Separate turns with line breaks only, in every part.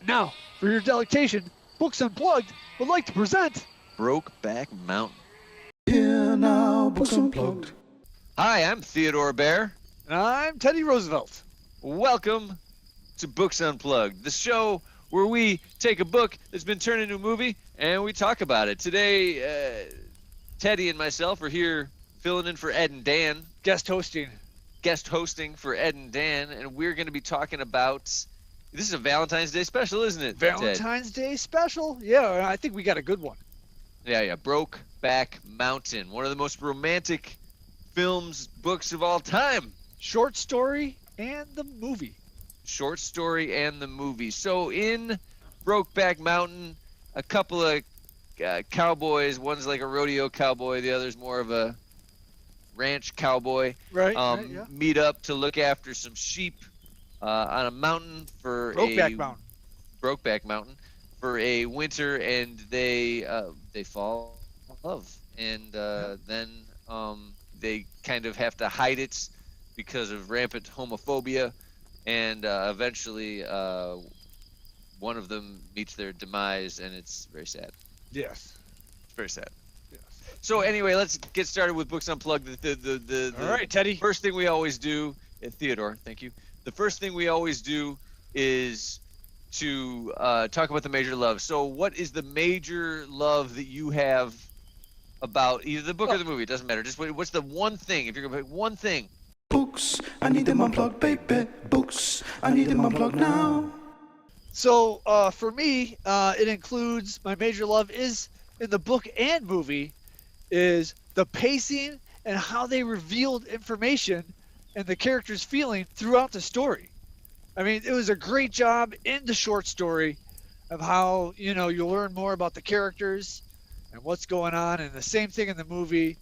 Now, for your delectation, Books Unplugged would like to present
Brokeback Mountain.
Here now, Books Unplugged.
Hi, I'm Theodore Bear.
and I'm Teddy Roosevelt.
Welcome to Books Unplugged, the show where we take a book that's been turned into a movie and we talk about it. Today, Teddy and myself are here filling in for Ed and Dan,
Guest hosting.
guest hosting for Ed and Dan, and we're going to be talking about. This is a Valentine's Day special, isn't it, Ted?
Valentine's Day special? Yeah, I think we got a good one.
Yeah. Brokeback Mountain, one of the most romantic books of all time.
Short story and the movie.
Short story and the movie. So in Brokeback Mountain, a couple of cowboys, one's like a rodeo cowboy, the other's more of a ranch cowboy,
Right, yeah.
meet up to look after some sheep on a mountain for Brokeback Mountain for a winter, and they fall in love, and then they kind of have to hide it because of rampant homophobia, and eventually one of them meets their demise, and it's very sad.
Yes.
It's very sad.
Yes.
So anyway, let's get started with Books Unplugged.
All right, Teddy.
First thing we always do, Theodore, thank you. The first thing we always do is to talk about the major love. So what is the major love that you have about either the book or the movie? It doesn't matter. Just what's the one thing, if you're going to pick one thing?
Books, I need them unplugged, baby. Books, I need them unplugged now.
So for me, it includes my major love is in the book and movie is the pacing and how they revealed information and the characters' feeling throughout the story. I mean, it was a great job in the short story of how, you learn more about the characters and what's going on, and the same thing in the movie,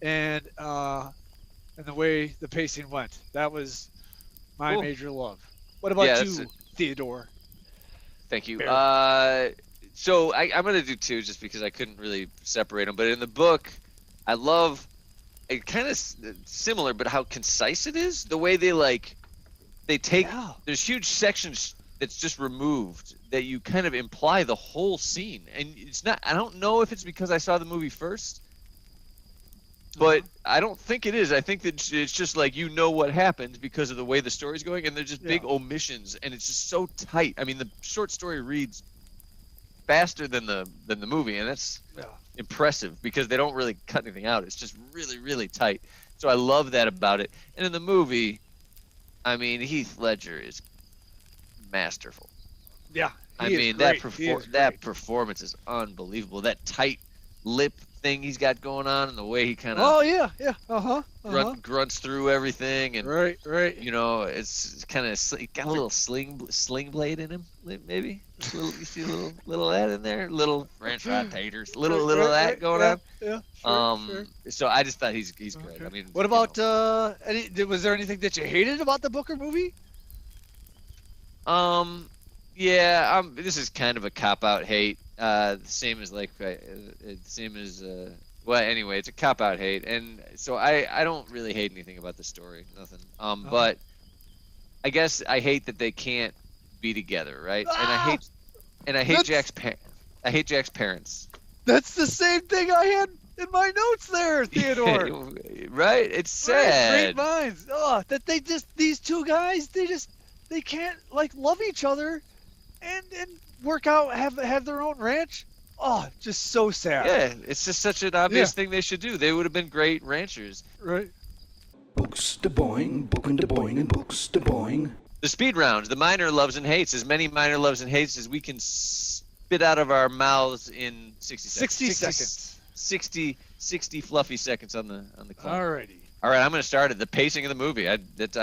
and the way the pacing went. That was my
Cool.
major love. What about you, Theodore?
Thank you.
Bear.
So I'm going to do two just because I couldn't really separate them. But in the book, I love it, kind of similar, but how concise it is. The way they take, there's huge sections that's just removed that you kind of imply the whole scene. And it's not, I don't know if it's because I saw the movie first, but I don't think it is. I think that it's just like what happens because of the way the story's going, and they're just big omissions, and it's just so tight. I mean, the short story reads faster than the movie, and that's impressive because they don't really cut anything out. It's just really, really tight. So I love that about it. And in the movie, I mean, Heath Ledger is masterful.
Yeah.
I mean, that performance is unbelievable. That tight lip thing he's got going on, and the way he kind of grunts through everything, and
right.
it's kind of got a little sling blade in him, maybe. You see a little of that in there, little French fry taters, little of that going on.
Yeah. Sure.
So I just thought he's great. I mean,
what about was there anything that you hated about the book or movie?
This is kind of a cop-out hate. Same as well, anyway, it's a cop-out hate, and so I don't really hate anything about the story, nothing. But I guess I hate that they can't be together, right? And I hate Jack's parents.
That's the same thing I had in my notes there, Theodore.
Right? It's sad.
Great minds. Oh, that these two guys, they can't love each other and work out, have their own ranch. Oh, just so sad.
Yeah, it's just such an obvious thing they should do. They would have been great ranchers.
Right.
Books de boing, booking de boing, and books de boing.
The speed rounds, the minor loves and hates, as many minor loves and hates as we can spit out of our mouths in 60 seconds. 60 fluffy seconds on the clock.
Alrighty.
All right, I'm going to start it. The pacing of the movie. I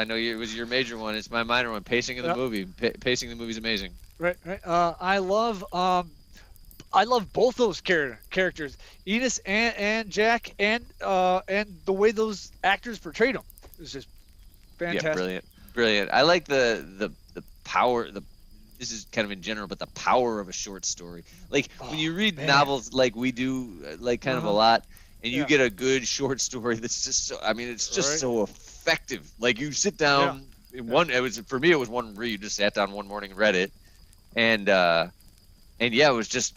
know it was your major one. It's my minor one. Pacing of the movie. Pacing of the movie is amazing.
Right. I love both those characters, Enos and Jack, and the way those actors portrayed them. It was just fantastic.
Yeah, brilliant. I like the power. This is kind of in general, but the power of a short story. Like when you read novels, like we do, kind of a lot, and you get a good short story that's just so. I mean, it's just so effective. Like you sit down. For me, it was one where you just sat down one morning and read it. and yeah, it was just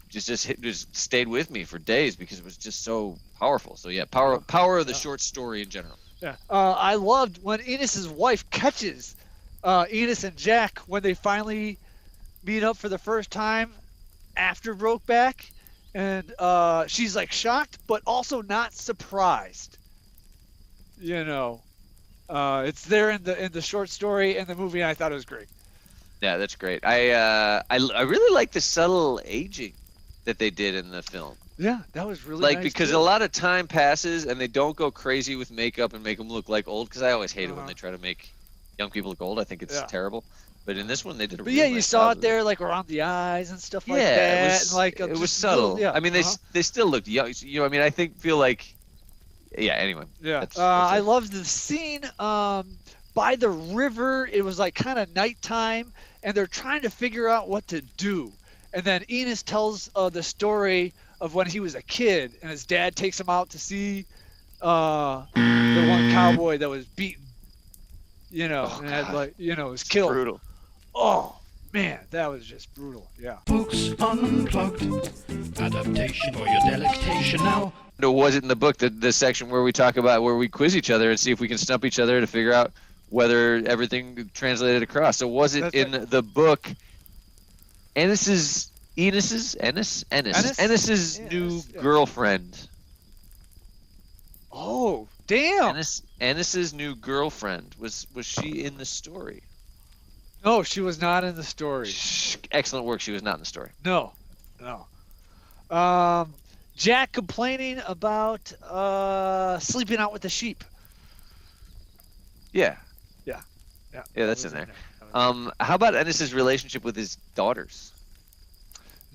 stayed with me for days because it was just so powerful. So yeah, power of the short story in general.
Yeah. I loved when Enos's wife catches Enos and Jack when they finally meet up for the first time after Brokeback, and she's like shocked but also not surprised. You know, it's there in the short story and the movie, and I thought it was great.
Yeah, that's great. I really like the subtle aging that they did in the film.
Yeah, that was really
Like
nice
because
too.
a lot of time passes and they don't go crazy with makeup and make them look like old. Because I always hate it when they try to make young people look old. I think it's terrible. But in this one, they did a
But
real
yeah, you
nice
saw
job
it there, like around the eyes and stuff like
Yeah,
that.
it was
and like
it was
just
subtle.
little- yeah,
I mean, they still looked young. You know, I mean, I feel like yeah. Anyway,
yeah.
that's
I
it.
loved the scene by the river. It was like kind of nighttime, and they're trying to figure out what to do. And then Enos tells the story of when he was a kid, and his dad takes him out to see the one cowboy that was beaten. You know,
Oh,
and had,
God.
like was killed.
Brutal.
Oh man, that was just brutal. Yeah.
Books Unplugged. Adaptation for your delectation now.
No, was it in the book the section where we talk about where we quiz each other and see if we can stump each other to figure out whether everything translated across? So was it
That's
in
right.
the book? Ennis's new
Yeah.
girlfriend.
Oh damn!
Ennis's new girlfriend was she in the story?
No, she was not in the story.
Excellent work. She was not in the story.
No. Jack complaining about sleeping out with the sheep.
Yeah.
Yeah,
Yeah, that's in there. How about Ennis's relationship with his daughters?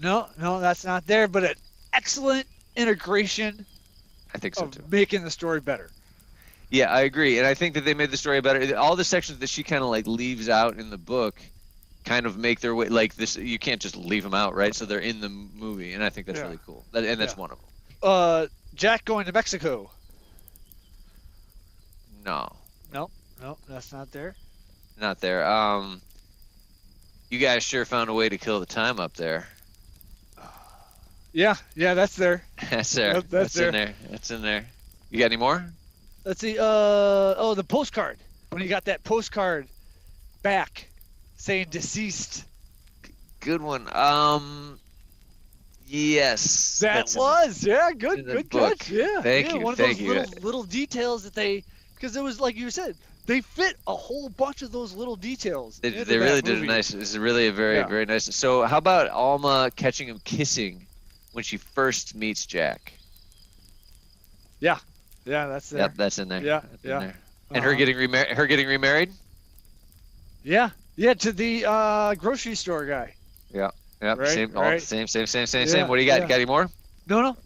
No, that's not there. But an excellent integration
I think so
of
too.
making the story better.
Yeah, I agree, and I think that they made the story better. All the sections that she kind of like leaves out in the book, kind of make their way. Like this, you can't just leave them out, right? So they're in the movie, and I think that's really cool. And that's one of them.
Jack going to Mexico.
No,
No, that's not there.
not there. You guys sure found a way to kill the time up there.
Yeah, that's there.
That's there.
That's
in there. That's in there. You got any more?
Let's see. The postcard. When he got that postcard back saying deceased.
Good one. Yes.
That was, yeah, good
in the
good
book.
catch. Yeah.
Thank
yeah,
you,
One of
thank
those
you.
little details that because it was like you said, they fit a whole bunch of those little details.
They
into
really
that
did a
movie.
nice. It's really a very nice. So how about Alma catching him kissing when she first meets Jack?
Yeah, that's there.
Yep, that's in there.
Yeah,
That's in
yeah.
there. And her getting remarried.
Yeah, to the grocery store guy.
Yep.
Right,
Same. All
right.
same. Same.
Yeah,
What do you got?
yeah.
Got any more?
No.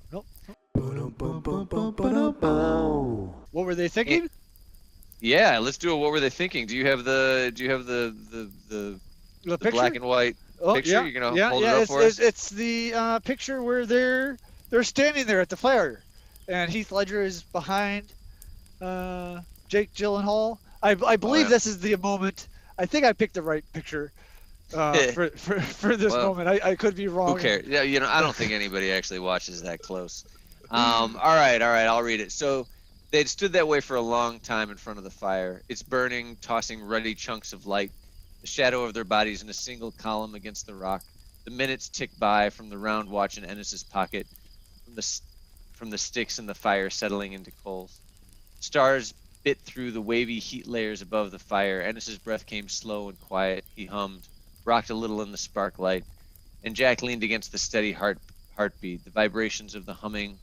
What were they thinking?
Yeah. Let's do it. What were they thinking? Do you have the
The
the
picture?
black and white picture?
Yeah,
You're gonna
yeah,
hold
yeah.
it up
It's,
for us?
it's, it's the picture where they're standing there at the fire, and Heath Ledger is behind Jake Gyllenhaal. I believe
yeah.
this is the moment. I think I picked the right picture for this
Well,
moment. I could be wrong.
Who cares? Yeah, I don't think anybody actually watches that close. All right, I'll read it. So they'd stood that way for a long time in front of the fire. It's burning, tossing ruddy chunks of light, the shadow of their bodies in a single column against the rock. The minutes ticked by from the round watch in Ennis's pocket, from the sticks in the fire settling into coals. Stars bit through the wavy heat layers above the fire. Ennis's breath came slow and quiet. He hummed, rocked a little in the spark light, and Jack leaned against the steady heartbeat, the vibrations of the humming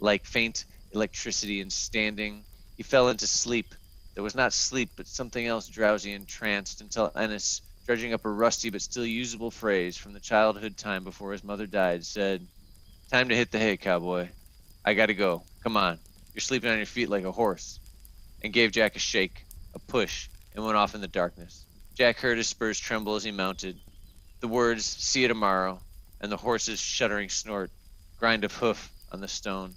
like faint electricity, and standing, he fell into sleep. There was not sleep, but something else drowsy and tranced, until Ennis, dredging up a rusty but still usable phrase from the childhood time before his mother died, said, "Time to hit the hay, cowboy. I gotta go. Come on. You're sleeping on your feet like a horse," and gave Jack a shake, a push, and went off in the darkness. Jack heard his spurs tremble as he mounted. The words, "See you tomorrow," and the horse's shuddering snort, grind of hoof on the stone.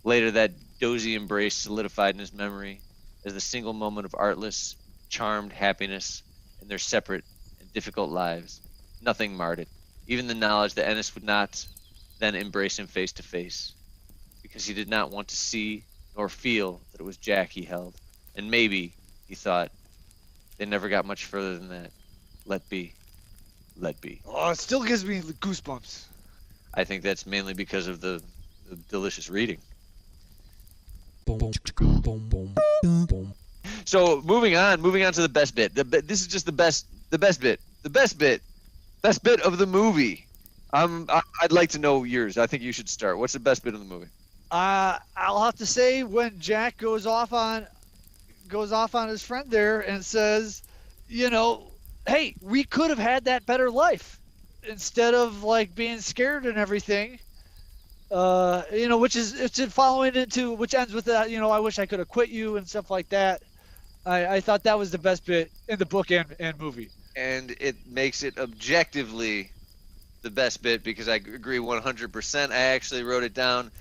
Later, that dozy embrace solidified in his memory as the single moment of artless, charmed happiness in their separate and difficult lives. Nothing marred it. even the knowledge that Ennis would not then embrace him face to face, because he did not want to see nor feel that it was Jack he held. And maybe, he thought, they never got much further than that. Let be. Let be.
Oh, it still gives me goosebumps.
I think that's mainly because of the delicious reading. So moving on to the best bit. This is just the best bit of the movie. I'd like to know yours. I think you should start. What's the best bit of the movie?
I'll have to say when Jack goes off on his friend there and says, you know, hey, we could have had that better life instead of like being scared and everything. You know, which ends with that, you know, I wish I could have quit you and stuff like that. I thought that was the best bit in the book and movie.
And it makes it objectively the best bit because I agree 100%. I actually wrote it down.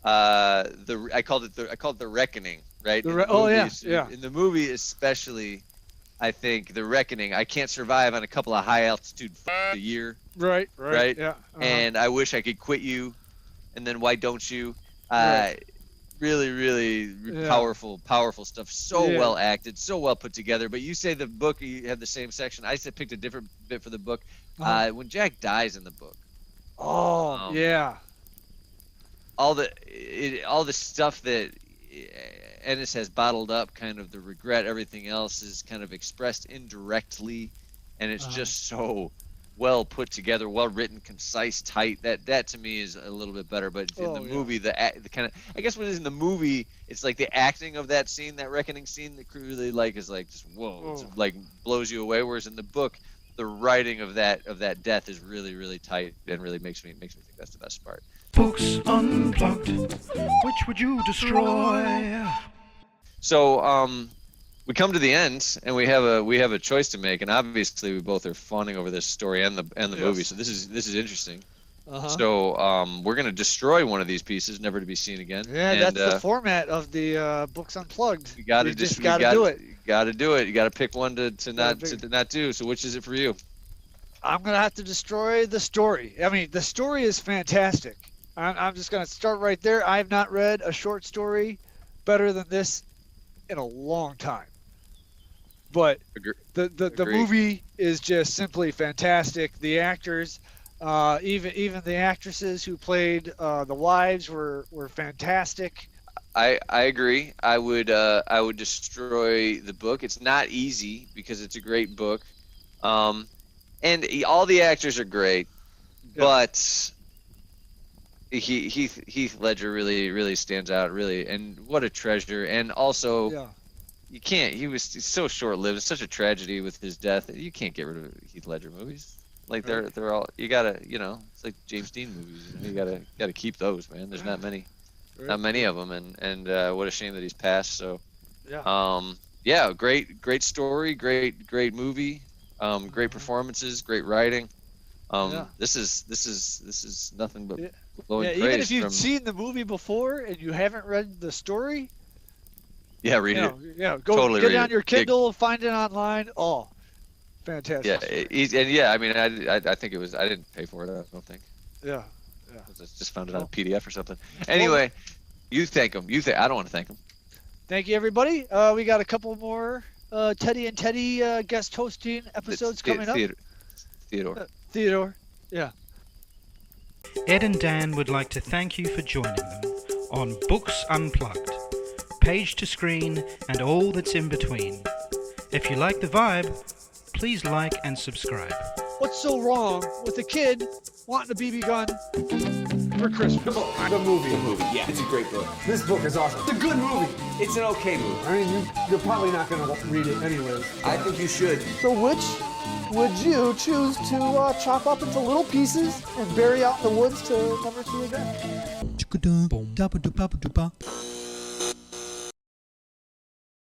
I called it the reckoning, right? In the movie especially, I think the reckoning. I can't survive on a couple of high altitude a year.
Right. Yeah.
And I wish I could quit you. And then why don't you? Really powerful stuff. So well acted, so well put together. But you say the book, you have the same section. I picked a different bit for the book. When Jack dies in the book.
Oh, yeah.
All the stuff that Ennis has bottled up, kind of the regret, everything else is kind of expressed indirectly, and it's just so well put together, well written, concise, tight. That to me is a little bit better. But in the movie, the kind of, I guess what is in the movie, it's like the acting of that scene, that reckoning scene, that really like is like just whoa, it's like blows you away. Whereas in the book, the writing of that death is really tight and really makes me think that's the best part.
Books Unplugged. Which would you destroy?
So we come to the end, and we have a choice to make, and obviously we both are fawning over this story and the movie. So this is interesting. So we're gonna destroy one of these pieces, never to be seen again.
Yeah, and that's the format of the Books Unplugged.
You gotta
do it.
You gotta do it. You gotta pick one to not do. So which is it for you?
I'm gonna have to destroy the story. I mean, the story is fantastic. I'm just gonna start right there. I have not read a short story better than this in a long time. But the movie is just simply fantastic. The actors, even the actresses who played the wives were fantastic.
I agree. I would destroy the book. It's not easy because it's a great book, and all the actors are great, but Heath Ledger really stands out, really, and what a treasure. And also, you can't. He's so short-lived. It's such a tragedy with his death. You can't get rid of Heath Ledger movies. Like they're all, you gotta, it's like James Dean movies. You gotta keep those, man. There's not many of them, and what a shame that he's passed. So, great story, great movie, great performances, great writing. This is nothing but glowing praise.
Even if you've seen the movie before and you haven't read the story,
read it.
Yeah, go totally get it on your Kindle, find it online. Oh, fantastic.
I mean, I think it was. I didn't pay for it. I don't think.
Yeah.
I just found it on a PDF or something. Anyway, you thank him. I don't want to thank him.
Thank you, everybody. We got a couple more Teddy and Teddy guest hosting episodes coming up. Theodore. Yeah.
Ed and Dan would like to thank you for joining them on Books Unplugged, page to screen and all that's in between. If you like the vibe, please like and subscribe.
What's so wrong with a kid wanting a BB gun for Christmas?
The movie, yeah, it's a great book. This book is awesome. It's a good movie. It's an okay movie. I mean, you're probably not going to read it anyways. I think you should.
So which would you choose to chop up into little pieces and bury out in the woods to never see again?